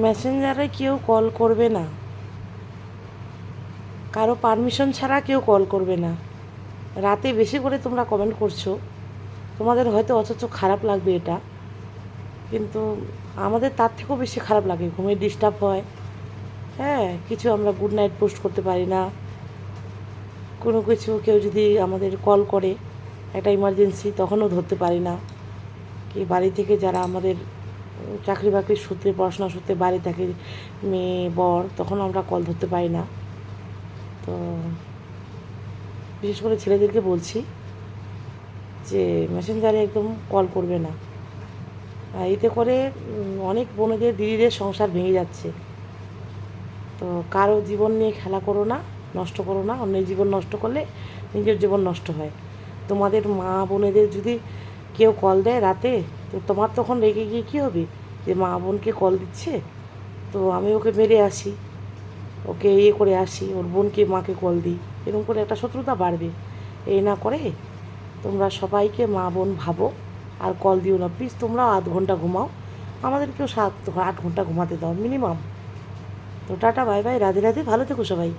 মেসেঞ্জারে কেউ কল করবে না, কারো পারমিশন ছাড়া কেউ কল করবে না। রাতে বেশি করে তোমরা কমেন্ট করছো, তোমাদের হয়তো অথচ খারাপ লাগবে এটা, কিন্তু আমাদের তার থেকেও বেশি খারাপ লাগে। ঘুমের ডিস্টার্ব হয়, হ্যাঁ, কিছু আমরা গুড নাইট পোস্ট করতে পারি না। কোনো কিছু কেউ যদি আমাদের কল করে একটা ইমার্জেন্সি, তখনও ধরতে পারি না। কি বাড়ি থেকে যারা আমাদের চাকরি বাকরির সূত্রে, পড়াশোনার সূত্রে বাড়ি থাকে, মেয়ে বর, তখন আমরা কল ধরতে পারি না। তো বিশেষ করে ছেলেদেরকে বলছি যে মেসেঞ্জারে একদম কল করবে না। এতে করে অনেক বোনেদের, দিদিদের সংসার ভেঙে যাচ্ছে। তো কারো জীবন নিয়ে খেলা করো না, নষ্ট করো না। অন্যের জীবন নষ্ট করলে নিজের জীবন নষ্ট হয়। তোমাদের মা বোনেদের যদি কেউ কল দেয় রাতে, তো তোমার তখন রেগে গিয়ে কী হবে, যে মা বোনকে কল দিচ্ছে, তো আমি ওকে মেরে আসি, ওকে করে আসি, ওর বোনকে মাকে কল দিই, এরকম করে একটা শত্রুতা বাড়বে। এই না করে তোমরা সবাইকে মা বোন ভাবো, আর কল দিও না প্লিজ। তোমরাও 8 ঘন্টা ঘুমাও, আমাদেরকেও 7-8 ঘন্টা ঘুমাতে দাও মিনিমাম। তো tata, bye bye, Radhe Radhe, ভালো থেকো সবাই।